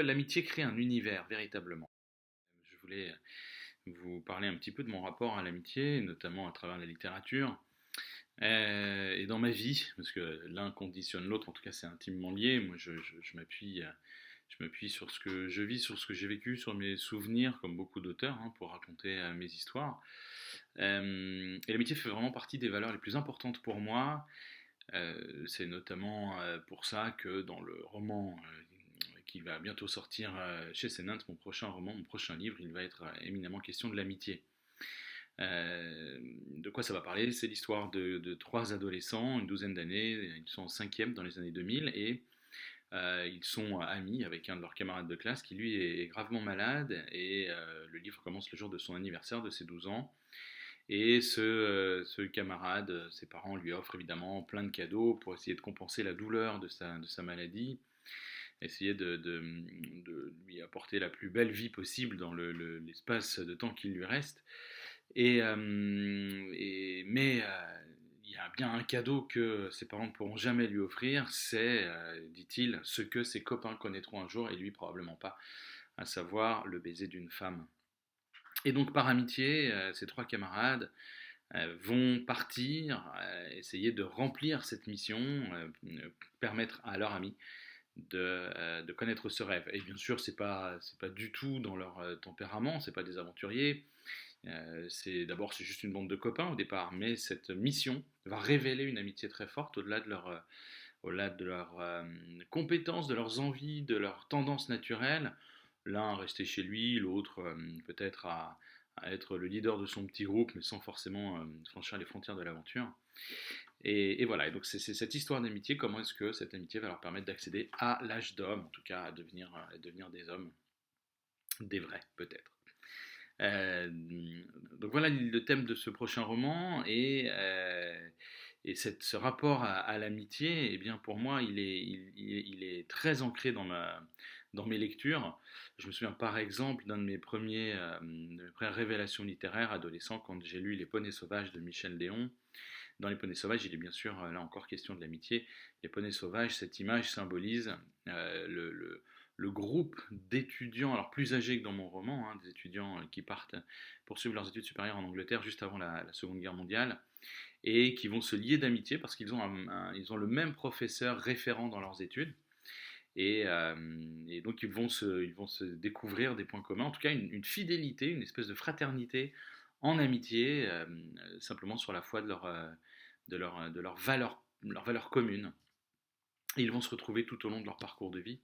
L'amitié crée un univers, véritablement. Je voulais vous parler un petit peu de mon rapport à l'amitié, notamment à travers la littérature, et dans ma vie, parce que l'un conditionne l'autre, en tout cas c'est intimement lié. Moi je m'appuie sur ce que je vis, sur ce que j'ai vécu, sur mes souvenirs, comme beaucoup d'auteurs, hein, pour raconter mes histoires. Et l'amitié fait vraiment partie des valeurs les plus importantes pour moi. C'est notamment pour ça que dans le roman qui va bientôt sortir chez Sénat, mon prochain roman, mon prochain livre, il va être éminemment question de l'amitié. De quoi ça va parler? C'est l'histoire de trois adolescents, une douzaine d'années, ils sont en cinquième dans les années 2000 et ils sont amis avec un de leurs camarades de classe qui lui est gravement malade et le livre commence le jour de son anniversaire de ses 12 ans. Et ce camarade, ses parents lui offrent évidemment plein de cadeaux pour essayer de compenser la douleur de sa maladie, essayer de lui apporter la plus belle vie possible dans l'espace de temps qu'il lui reste. Mais il y a bien un cadeau que ses parents ne pourront jamais lui offrir, c'est, dit-il, ce que ses copains connaîtront un jour et lui probablement pas, à savoir le baiser d'une femme. Et donc par amitié, ces trois camarades vont partir, essayer de remplir cette mission, permettre à leur ami de connaître ce rêve. Et bien sûr, c'est pas du tout dans leur tempérament, c'est pas des aventuriers. C'est juste une bande de copains au départ, mais cette mission va révéler une amitié très forte au-delà de leurs compétences, de leurs envies, de leurs tendances naturelles. L'un à rester chez lui, l'autre peut-être à être le leader de son petit groupe, mais sans forcément franchir les frontières de l'aventure. Et voilà, et donc c'est cette histoire d'amitié, comment est-ce que cette amitié va leur permettre d'accéder à l'âge d'homme, en tout cas à devenir des hommes, des vrais peut-être. Euh, donc voilà le thème de ce prochain roman et ce rapport à l'amitié, eh bien pour moi il est très ancré dans mes lectures. Je me souviens par exemple d'un de mes premières révélations littéraires adolescent quand j'ai lu Les Poneys Sauvages de Michel Léon. Dans Les Poneys Sauvages, il est bien sûr là encore question de l'amitié. Les Poneys Sauvages, cette image symbolise le groupe d'étudiants, alors plus âgés que dans mon roman, hein, des étudiants qui partent poursuivre leurs études supérieures en Angleterre juste avant la Seconde Guerre mondiale et qui vont se lier d'amitié parce qu'ils ont, ils ont le même professeur référent dans leurs études. Et donc ils vont se découvrir des points communs, en tout cas une fidélité, une espèce de fraternité en amitié, simplement sur la foi de leur valeur commune. Et ils vont se retrouver tout au long de leur parcours de vie.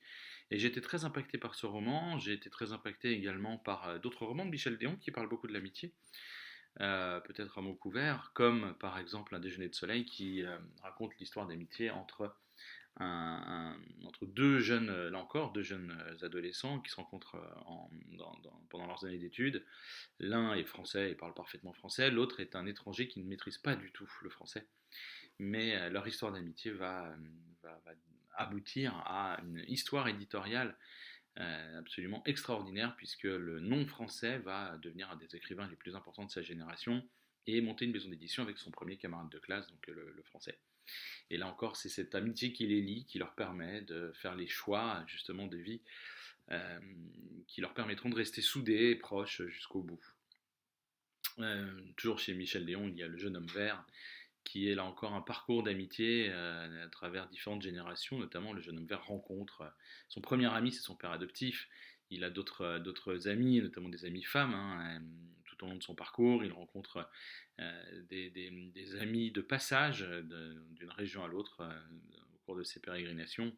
Et j'ai été très impacté par ce roman, j'ai été très impacté également par d'autres romans de Michel Léon qui parlent beaucoup de l'amitié, peut-être à mots couverts, comme par exemple Un déjeuner de soleil qui raconte l'histoire d'amitié entre deux jeunes, là encore, deux jeunes adolescents qui se rencontrent pendant leurs années d'études. L'un est français et parle parfaitement français, l'autre est un étranger qui ne maîtrise pas du tout le français. Mais leur histoire d'amitié va aboutir à une histoire éditoriale absolument extraordinaire, puisque le non français va devenir un des écrivains les plus importants de sa génération et monter une maison d'édition avec son premier camarade de classe, donc le français. Et là encore, c'est cette amitié qui les lie, qui leur permet de faire les choix justement de vie, euh, qui leur permettront de rester soudés et proches jusqu'au bout. Toujours chez Michel Léon, il y a Le jeune homme vert, qui est là encore un parcours d'amitié à travers différentes générations, notamment le jeune homme vert rencontre son premier ami, c'est son père adoptif. Il a d'autres amis, notamment des amis femmes, hein, tout au long de son parcours. Il rencontre des amis de passage d'une région à l'autre au cours de ses pérégrinations.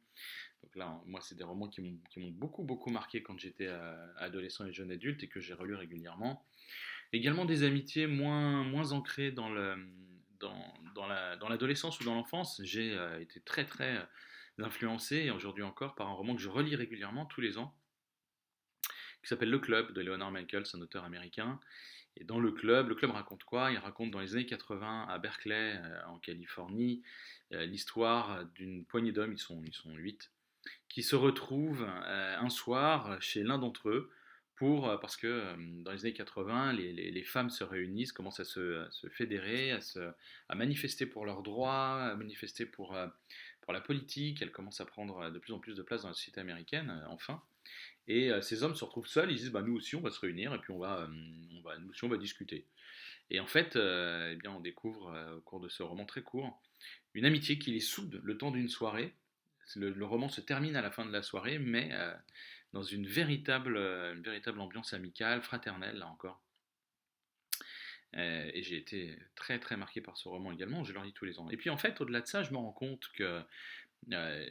Donc là, moi, c'est des romans qui m'ont beaucoup, beaucoup marqué quand j'étais adolescent et jeune adulte et que j'ai relu régulièrement. Également des amitiés moins ancrées dans l'adolescence ou dans l'enfance. J'ai été très très influencé, et aujourd'hui encore, par un roman que je relis régulièrement tous les ans, qui s'appelle Le Club de Leonard Michaels, un auteur américain. Et dans le club raconte quoi? Il raconte dans les années 80 à Berkeley, en Californie, l'histoire d'une poignée d'hommes, ils sont 8, qui se retrouvent un soir chez l'un d'entre eux parce que dans les années 80, les femmes se réunissent, commencent à se fédérer, à manifester pour leurs droits, à manifester pour la politique. Elles commencent à prendre de plus en plus de place dans la société américaine, enfin. Et ces hommes se retrouvent seuls, ils disent bah, nous aussi on va se réunir et puis nous aussi on va discuter. Et en fait, eh bien, on découvre au cours de ce roman très court une amitié qui les soude le temps d'une soirée. Le roman se termine à la fin de la soirée, mais dans une véritable ambiance amicale, fraternelle, là encore. Et j'ai été très très marqué par ce roman également, je le lis tous les ans. Et puis en fait, au-delà de ça, je me rends compte que euh,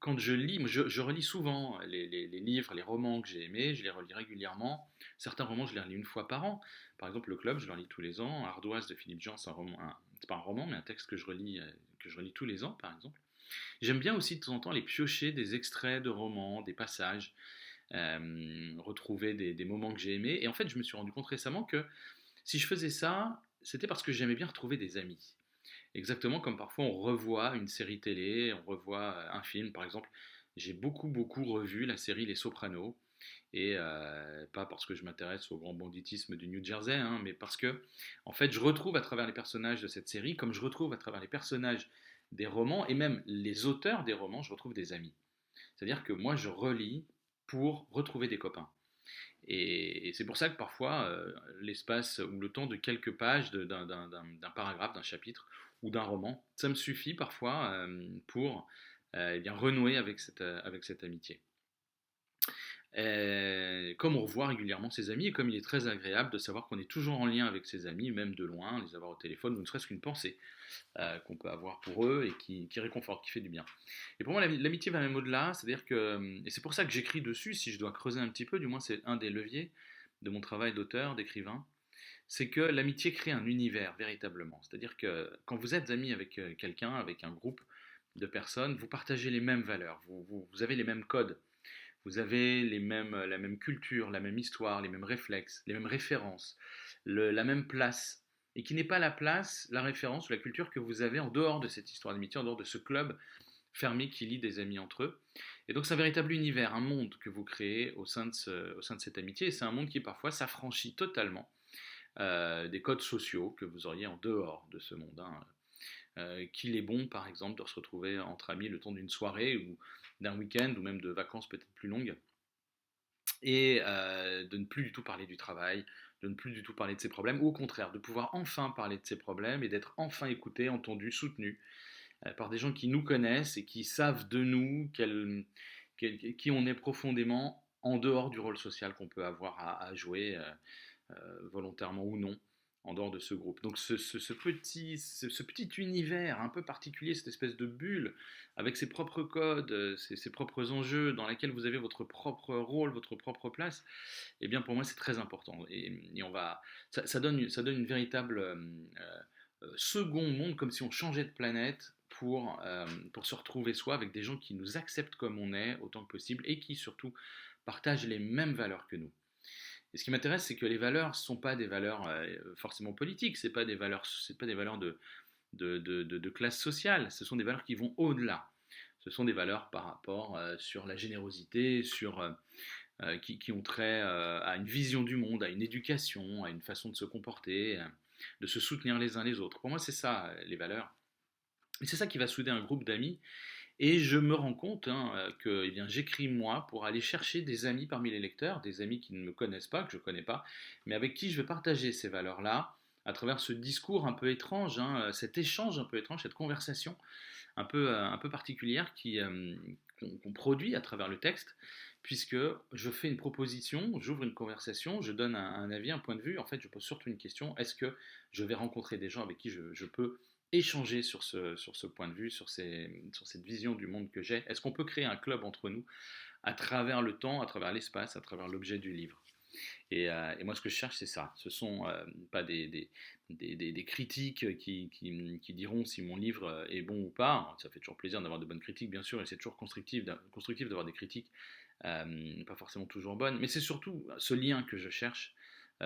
quand je lis, je relis souvent les livres, les romans que j'ai aimés, je les relis régulièrement. Certains romans, je les relis une fois par an. Par exemple, Le Club, je le relis tous les ans. Ardoise de Philippe Jean, c'est pas un roman, mais un texte que je relis tous les ans, par exemple. J'aime bien aussi de temps en temps les piocher des extraits de romans, des passages, retrouver des moments que j'ai aimés. Et en fait, je me suis rendu compte récemment que si je faisais ça, c'était parce que j'aimais bien retrouver des amis. Exactement comme parfois on revoit une série télé, on revoit un film. Par exemple, j'ai beaucoup revu la série Les Sopranos. Et pas parce que je m'intéresse au grand banditisme du New Jersey, hein, mais parce que, en fait, je retrouve à travers les personnages de cette série, comme je retrouve à travers les personnages des romans, et même les auteurs des romans, je retrouve des amis. C'est-à-dire que moi, je relis pour retrouver des copains. Et c'est pour ça que parfois, l'espace ou le temps de quelques pages d'un paragraphe, d'un chapitre ou d'un roman, ça me suffit parfois pour eh bien, renouer avec cette amitié. Comme on revoit régulièrement ses amis, et comme il est très agréable de savoir qu'on est toujours en lien avec ses amis, même de loin, les avoir au téléphone, ou ne serait-ce qu'une pensée qu'on peut avoir pour eux et qui réconforte, qui fait du bien. Et pour moi, l'amitié va même au-delà, c'est-à-dire que, et c'est pour ça que j'écris dessus, si je dois creuser un petit peu, du moins c'est un des leviers de mon travail d'auteur, d'écrivain, c'est que l'amitié crée un univers véritablement. C'est-à-dire que quand vous êtes ami avec quelqu'un, avec un groupe de personnes, vous partagez les mêmes valeurs, vous avez les mêmes codes, vous avez la même culture, la même histoire, les mêmes réflexes, les mêmes références, la même place, et qui n'est pas la place, la référence ou la culture que vous avez en dehors de cette histoire d'amitié, en dehors de ce club fermé qui lie des amis entre eux. Et donc c'est un véritable univers, un monde que vous créez au sein de cette amitié, et c'est un monde qui parfois s'affranchit totalement des codes sociaux que vous auriez en dehors de ce monde, hein. Qu'il est bon, par exemple, de se retrouver entre amis le temps d'une soirée ou d'un week-end ou même de vacances peut-être plus longues et de ne plus du tout parler du travail, de ne plus du tout parler de ses problèmes, ou au contraire, de pouvoir enfin parler de ses problèmes et d'être enfin écouté, entendu, soutenu par des gens qui nous connaissent et qui savent de nous qui on est profondément en dehors du rôle social qu'on peut avoir à jouer, volontairement ou non, en dehors de ce groupe. Donc ce petit univers un peu particulier, cette espèce de bulle, avec ses propres codes, ses propres enjeux, dans laquelle vous avez votre propre rôle, votre propre place, eh bien pour moi c'est très important. Et ça donne une véritable second monde, comme si on changeait de planète pour se retrouver soi avec des gens qui nous acceptent comme on est autant que possible et qui surtout partagent les mêmes valeurs que nous. Et ce qui m'intéresse, c'est que les valeurs ne sont pas des valeurs forcément politiques, c'est pas des valeurs de classe sociale, ce sont des valeurs qui vont au-delà. Ce sont des valeurs par rapport sur la générosité, qui ont trait à une vision du monde, à une éducation, à une façon de se comporter, de se soutenir les uns les autres. Pour moi, c'est ça, les valeurs. Et c'est ça qui va souder un groupe d'amis. Et je me rends compte que eh bien, j'écris moi pour aller chercher des amis parmi les lecteurs, des amis qui ne me connaissent pas, que je ne connais pas, mais avec qui je vais partager ces valeurs-là à travers ce discours un peu étrange, cet échange un peu étrange, cette conversation un peu particulière qu'on produit à travers le texte, puisque je fais une proposition, j'ouvre une conversation, je donne un avis, un point de vue. En fait, je pose surtout une question, est-ce que je vais rencontrer des gens avec qui je peux échanger sur ce point de vue, sur cette vision du monde que j'ai? Est-ce qu'on peut créer un club entre nous à travers le temps, à travers l'espace, à travers l'objet du livre? Et moi, ce que je cherche, c'est ça. Ce sont pas des critiques qui diront si mon livre est bon ou pas. Ça fait toujours plaisir d'avoir de bonnes critiques, bien sûr, et c'est toujours constructif d'avoir des critiques, pas forcément toujours bonnes. Mais c'est surtout ce lien que je cherche,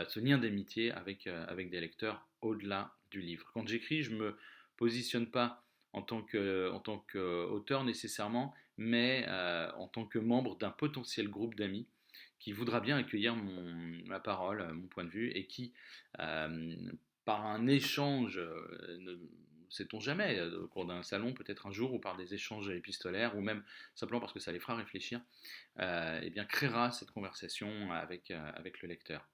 ce lien d'amitié avec des lecteurs au-delà du livre. Quand j'écris, je me positionne pas en tant qu'auteur nécessairement, mais en tant que membre d'un potentiel groupe d'amis qui voudra bien accueillir ma parole, mon point de vue, et qui, par un échange sait-on jamais, au cours d'un salon, peut-être un jour, ou par des échanges épistolaires, ou même simplement parce que ça les fera réfléchir, eh bien, créera cette conversation avec le lecteur.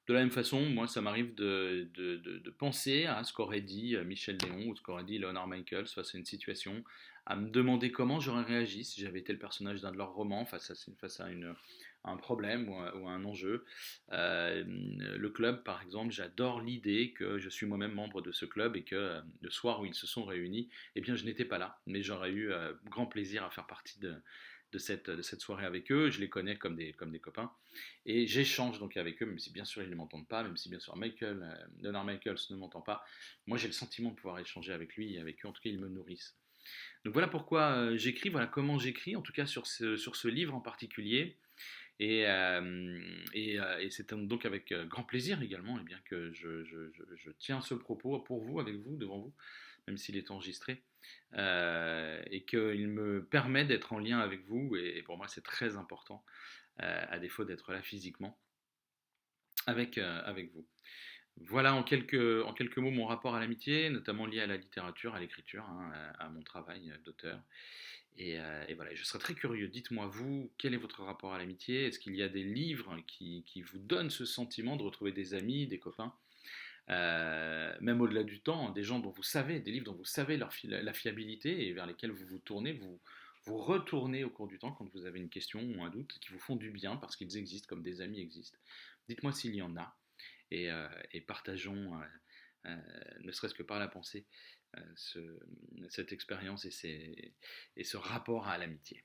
De la même façon, moi, ça m'arrive de penser à ce qu'aurait dit Michel Léon ou ce qu'aurait dit Leonard Michaels face à une situation, à me demander comment j'aurais réagi si j'avais été le personnage d'un de leurs romans à un problème ou à un enjeu. Le club, par exemple, j'adore l'idée que je suis moi-même membre de ce club et que le soir où ils se sont réunis, eh bien, je n'étais pas là, mais j'aurais eu grand plaisir à faire partie de cette soirée avec eux. Je les connais comme des copains. Et j'échange donc avec eux, même si bien sûr ils ne m'entendent pas, même si bien sûr Leonard Michaels ne m'entend pas. Moi j'ai le sentiment de pouvoir échanger avec lui et avec eux, en tout cas ils me nourrissent. Donc voilà pourquoi j'écris, voilà comment j'écris, en tout cas sur ce livre en particulier. Et c'est donc avec grand plaisir également eh bien, que je tiens ce propos pour vous, avec vous, devant vous, même s'il est enregistré, et qu'il me permet d'être en lien avec vous, et pour moi c'est très important, à défaut d'être là physiquement, avec vous. Voilà en quelques mots mon rapport à l'amitié, notamment lié à la littérature, à l'écriture, hein, à mon travail d'auteur. Et voilà, je serais très curieux, dites-moi vous, quel est votre rapport à l'amitié? Est-ce qu'il y a des livres qui vous donnent ce sentiment de retrouver des amis, des copains, même au-delà du temps, des gens dont vous savez, des livres dont vous savez la fiabilité et vers lesquels vous vous tournez, vous retournez au cours du temps quand vous avez une question ou un doute, qui vous font du bien parce qu'ils existent comme des amis existent. Dites-moi s'il y en a et partageons, ne serait-ce que par la pensée, cette expérience et ce rapport à l'amitié.